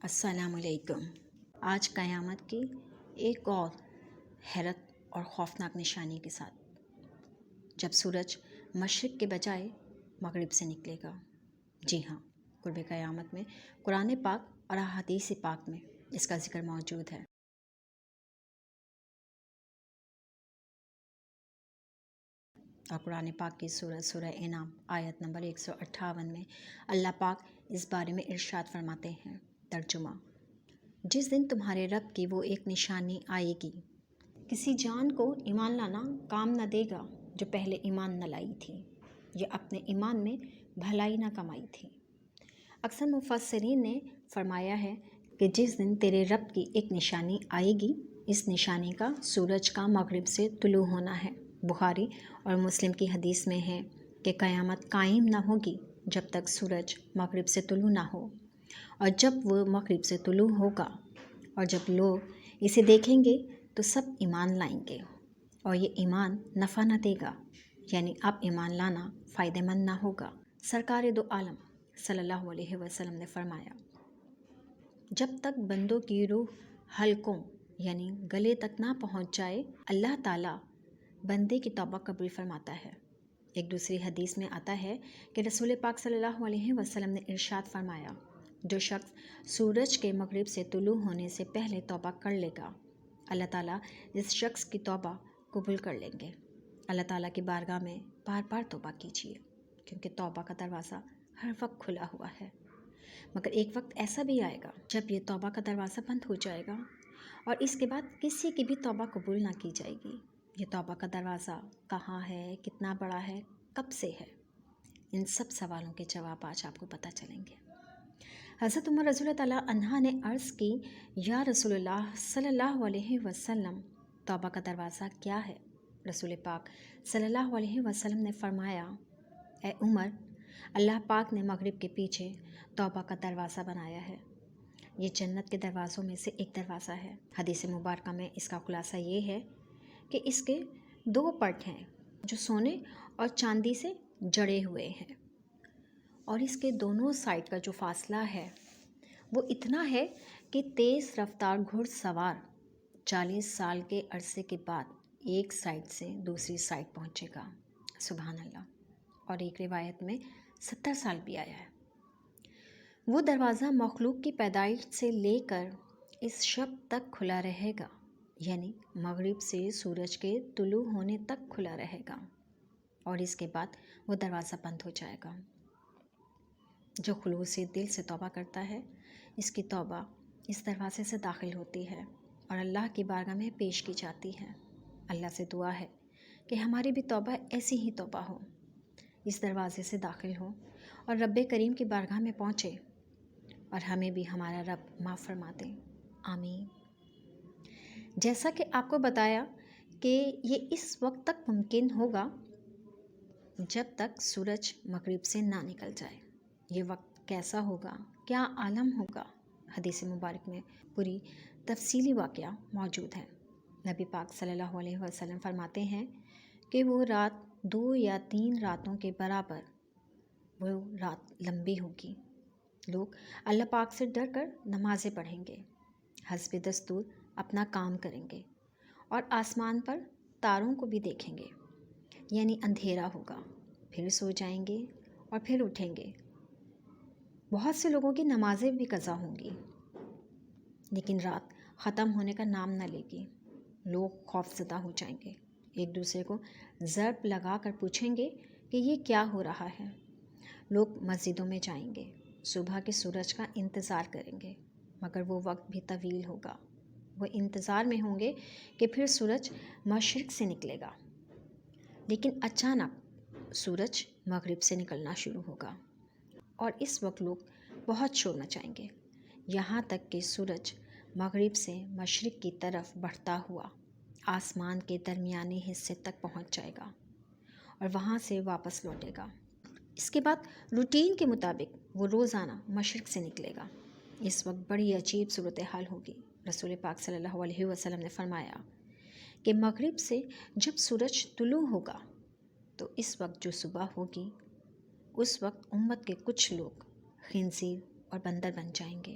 السلام علیکم۔ آج قیامت کی ایک اور حیرت اور خوفناک نشانی کے ساتھ، جب سورج مشرق کے بجائے مغرب سے نکلے گا۔ جی ہاں، قرب قیامت میں قرآن پاک اور احادیث پاک میں اس کا ذکر موجود ہے۔ اور قرآن پاک کی سورہ انعام آیت نمبر 158 میں اللہ پاک اس بارے میں ارشاد فرماتے ہیں۔ ترجمہ: جس دن تمہارے رب کی وہ ایک نشانی آئے گی، کسی جان کو ایمان لانا کام نہ دے گا جو پہلے ایمان نہ لائی تھی یا اپنے ایمان میں بھلائی نہ کمائی تھی۔ اکثر مفسرین نے فرمایا ہے کہ جس دن تیرے رب کی ایک نشانی آئے گی، اس نشانی کا سورج کا مغرب سے طلوع ہونا ہے۔ بخاری اور مسلم کی حدیث میں ہے کہ قیامت قائم نہ ہوگی جب تک سورج مغرب سے طلوع نہ ہو، اور جب وہ مغرب سے طلوع ہوگا اور جب لوگ اسے دیکھیں گے تو سب ایمان لائیں گے، اور یہ ایمان نفع نہ دے گا، یعنی اب ایمان لانا فائدہ مند نہ ہوگا۔ سرکار دو عالم صلی اللہ علیہ وسلم نے فرمایا، جب تک بندوں کی روح حلقوں یعنی گلے تک نہ پہنچ جائے، اللہ تعالیٰ بندے کی توبہ قبول فرماتا ہے۔ ایک دوسری حدیث میں آتا ہے کہ رسول پاک صلی اللہ علیہ وسلم نے ارشاد فرمایا، جو شخص سورج کے مغرب سے طلوع ہونے سے پہلے توبہ کر لے گا، اللہ تعالیٰ اس شخص کی توبہ قبول کر لیں گے۔ اللہ تعالیٰ کی بارگاہ میں بار بار توبہ کیجیے، کیونکہ توبہ کا دروازہ ہر وقت کھلا ہوا ہے، مگر ایک وقت ایسا بھی آئے گا جب یہ توبہ کا دروازہ بند ہو جائے گا اور اس کے بعد کسی کی بھی توبہ قبول نہ کی جائے گی۔ یہ توبہ کا دروازہ کہاں ہے، کتنا بڑا ہے، کب سے ہے، ان سب سوالوں کے جواب آج آپ کو پتہ چلیں گے۔ حضرت عمر رضی اللہ تعالیٰ عنہ نے عرض کی، یا رسول اللہ صلی اللہ علیہ وسلم، توبہ کا دروازہ کیا ہے؟ رسول پاک صلی اللہ علیہ وسلم نے فرمایا، اے عمر، اللہ پاک نے مغرب کے پیچھے توبہ کا دروازہ بنایا ہے، یہ جنت کے دروازوں میں سے ایک دروازہ ہے۔ حدیث مبارکہ میں اس کا خلاصہ یہ ہے کہ اس کے دو پٹ ہیں جو سونے اور چاندی سے جڑے ہوئے ہیں، اور اس کے دونوں سائڈ کا جو فاصلہ ہے وہ اتنا ہے کہ تیز رفتار گھڑ سوار 40 سال کے عرصے کے بعد ایک سائڈ سے دوسری سائڈ پہنچے گا۔ سبحان اللہ۔ اور ایک روایت میں 70 سال بھی آیا ہے۔ وہ دروازہ مخلوق کی پیدائش سے لے کر اس شب تک کھلا رہے گا، یعنی مغرب سے سورج کے طلوع ہونے تک کھلا رہے گا، اور اس کے بعد وہ دروازہ بند ہو جائے گا۔ جو خلوص سے دل سے توبہ کرتا ہے، اس کی توبہ اس دروازے سے داخل ہوتی ہے اور اللہ کی بارگاہ میں پیش کی جاتی ہے۔ اللہ سے دعا ہے کہ ہماری بھی توبہ ایسی ہی توبہ ہو، اس دروازے سے داخل ہو اور رب کریم کی بارگاہ میں پہنچے، اور ہمیں بھی ہمارا رب معاف فرما دے، آمین۔ جیسا کہ آپ کو بتایا کہ یہ اس وقت تک ممکن ہوگا جب تک سورج مغرب سے نہ نکل جائے۔ یہ وقت کیسا ہوگا، کیا عالم ہوگا، حدیث مبارک میں پوری تفصیلی واقعہ موجود ہے۔ نبی پاک صلی اللہ علیہ وسلم فرماتے ہیں کہ وہ رات 2 یا 3 راتوں کے برابر وہ رات لمبی ہوگی۔ لوگ اللہ پاک سے ڈر کر نمازیں پڑھیں گے، حسب دستور اپنا کام کریں گے، اور آسمان پر تاروں کو بھی دیکھیں گے، یعنی اندھیرا ہوگا، پھر سو جائیں گے اور پھر اٹھیں گے۔ بہت سے لوگوں کی نمازیں بھی قضا ہوں گی، لیکن رات ختم ہونے کا نام نہ لے گی۔ لوگ خوف زدہ ہو جائیں گے، ایک دوسرے کو ضرب لگا کر پوچھیں گے کہ یہ کیا ہو رہا ہے۔ لوگ مسجدوں میں جائیں گے، صبح کے سورج کا انتظار کریں گے، مگر وہ وقت بھی طویل ہوگا۔ وہ انتظار میں ہوں گے کہ پھر سورج مشرق سے نکلے گا، لیکن اچانک سورج مغرب سے نکلنا شروع ہوگا، اور اس وقت لوگ بہت شور مچائیں گے، یہاں تک کہ سورج مغرب سے مشرق کی طرف بڑھتا ہوا آسمان کے درمیانی حصے تک پہنچ جائے گا اور وہاں سے واپس لوٹے گا۔ اس کے بعد روٹین کے مطابق وہ روزانہ مشرق سے نکلے گا۔ اس وقت بڑی عجیب صورتحال ہوگی۔ رسول پاک صلی اللہ علیہ وسلم نے فرمایا کہ مغرب سے جب سورج طلوع ہوگا تو اس وقت جو صبح ہوگی، اس وقت امت کے کچھ لوگ خنزیر اور بندر بن جائیں گے،